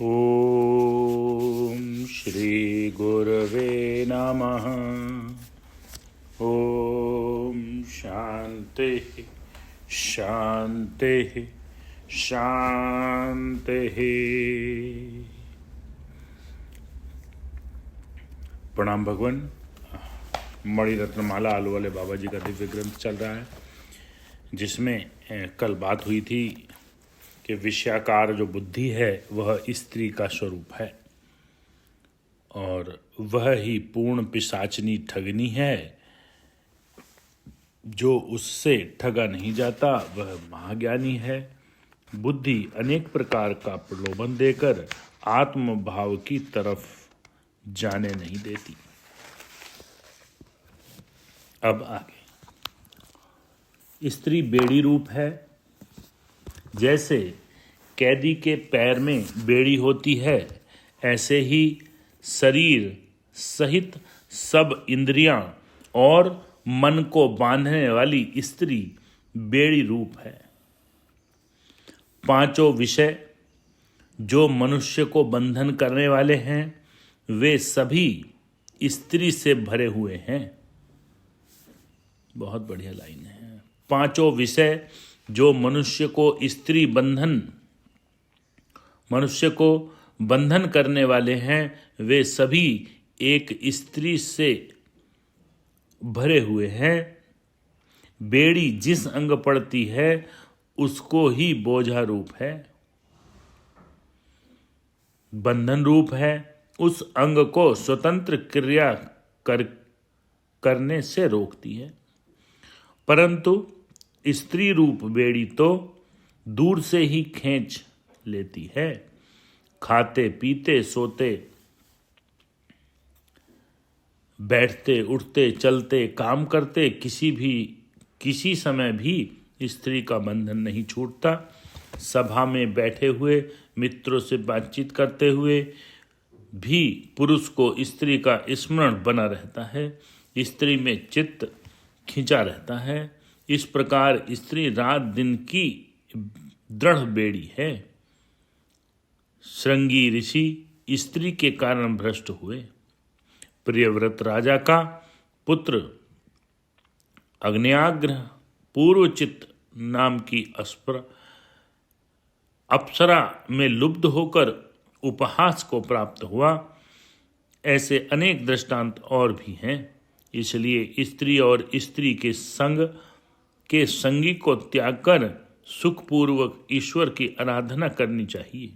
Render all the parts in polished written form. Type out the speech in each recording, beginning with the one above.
ओम श्री गुरवे नमः। ओम शांति शांति शांति। प्रणाम भगवान। मणिरत्नमाला आलू वाले बाबा जी का दिव्य ग्रंथ चल रहा है, जिसमें कल बात हुई थी कि विषयाकार जो बुद्धि है वह स्त्री का स्वरूप है और वह ही पूर्ण पिशाचनी ठगनी है। जो उससे ठगा नहीं जाता वह महाज्ञानी है। बुद्धि अनेक प्रकार का प्रलोभन देकर आत्मभाव की तरफ जाने नहीं देती। अब आगे, स्त्री बेड़ी रूप है। जैसे कैदी के पैर में बेड़ी होती है, ऐसे ही शरीर सहित सब इंद्रियां और मन को बांधने वाली स्त्री बेड़ी रूप है। पांचों विषय जो मनुष्य को बंधन करने वाले हैं वे सभी स्त्री से भरे हुए हैं। बहुत बढ़िया लाइन है। पांचों विषय जो मनुष्य को बंधन करने वाले हैं वे सभी एक स्त्री से भरे हुए हैं। बेड़ी जिस अंग पड़ती है उसको ही बोझा रूप है, बंधन रूप है। उस अंग को स्वतंत्र क्रिया करने से रोकती है। परंतु स्त्री रूप बेड़ी तो दूर से ही खींच लेती है। खाते पीते सोते बैठते उठते चलते काम करते किसी समय भी स्त्री का बंधन नहीं छूटता। सभा में बैठे हुए मित्रों से बातचीत करते हुए भी पुरुष को स्त्री का स्मरण बना रहता है। स्त्री में चित्त खिंचा रहता है। इस प्रकार स्त्री रात दिन की दृढ़ बेड़ी है। श्रृंगी ऋषि स्त्री के कारण भ्रष्ट हुए। प्रियव्रत राजा का पुत्र अग्न्याग्र पूर्वचित नाम की अप्सरा में लुब्ध होकर उपहास को प्राप्त हुआ। ऐसे अनेक दृष्टांत और भी हैं। इसलिए स्त्री और स्त्री के संगी को त्याग कर सुखपूर्वक ईश्वर की आराधना करनी चाहिए।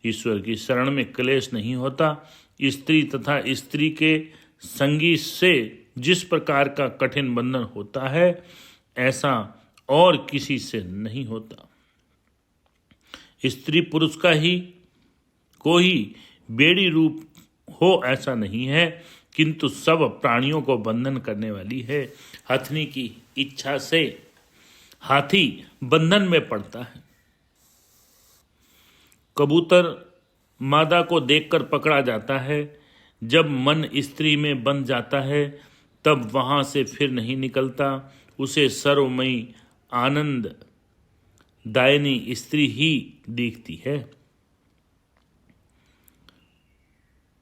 ईश्वर की शरण में क्लेश नहीं होता। स्त्री तथा स्त्री के संगी से जिस प्रकार का कठिन बंधन होता है ऐसा और किसी से नहीं होता। स्त्री पुरुष को ही बेड़ी रूप हो ऐसा नहीं है, किंतु सब प्राणियों को बंधन करने वाली है। हथनी की इच्छा से हाथी बंधन में पड़ता है। कबूतर मादा को देखकर पकड़ा जाता है। जब मन स्त्री में बंध जाता है तब वहां से फिर नहीं निकलता। उसे सर्वमयी आनंद दायिनी स्त्री ही दिखती है।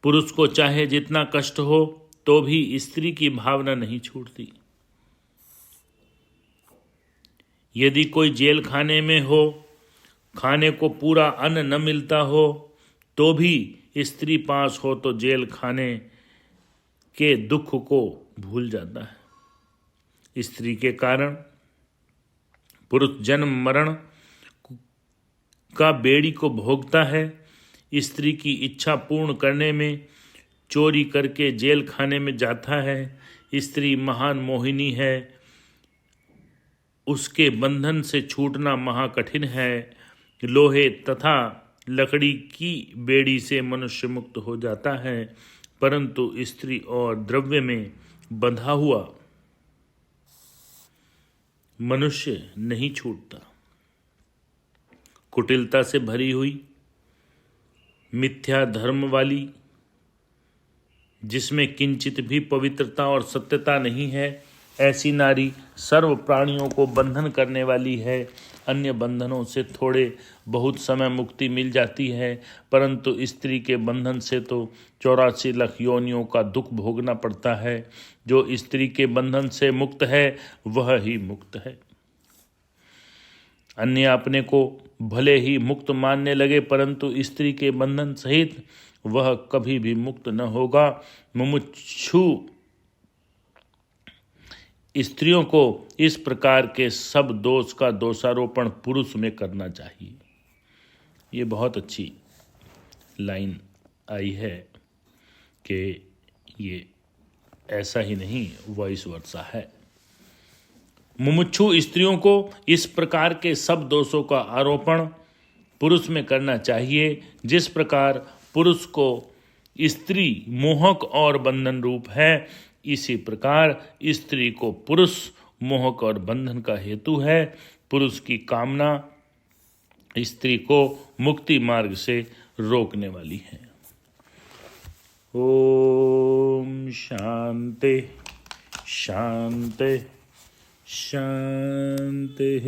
पुरुष को चाहे जितना कष्ट हो तो भी स्त्री की भावना नहीं छूटती। यदि कोई जेल खाने में हो, खाने को पूरा अन्न न मिलता हो तो भी स्त्री पास हो तो जेल खाने के दुख को भूल जाता है। स्त्री के कारण पुरुष जन्म मरण का बेड़ी को भोगता है। स्त्री की इच्छा पूर्ण करने में चोरी करके जेल खाने में जाता है। स्त्री महान मोहिनी है। उसके बंधन से छूटना महाकठिन है। लोहे तथा लकड़ी की बेड़ी से मनुष्य मुक्त हो जाता है, परंतु स्त्री और द्रव्य में बंधा हुआ मनुष्य नहीं छूटता। कुटिलता से भरी हुई मिथ्या धर्म वाली, जिसमें किंचित भी पवित्रता और सत्यता नहीं है, ऐसी नारी सर्व प्राणियों को बंधन करने वाली है। अन्य बंधनों से थोड़े बहुत समय मुक्ति मिल जाती है, परंतु स्त्री के बंधन से तो 84 लाख योनियों का दुख भोगना पड़ता है। जो स्त्री के बंधन से मुक्त है वह ही मुक्त है। अन्य अपने को भले ही मुक्त मानने लगे, परंतु स्त्री के बंधन सहित वह कभी भी मुक्त न होगा। मुमुक्षु स्त्रियों को इस प्रकार के सब दोष का दोषारोपण पुरुष में करना चाहिए। ये बहुत अच्छी लाइन आई है कि ये ऐसा ही नहीं, वाइस वर्सा है। मुमुक्षु स्त्रियों को इस प्रकार के सब दोषों का आरोपण पुरुष में करना चाहिए, जिस प्रकार पुरुष को स्त्री मोहक और बंधन रूप है, इसी प्रकार स्त्री को पुरुष मोहक और बंधन का हेतु है। पुरुष की कामना स्त्री को मुक्ति मार्ग से रोकने वाली है। ओम शांति शांति शांति।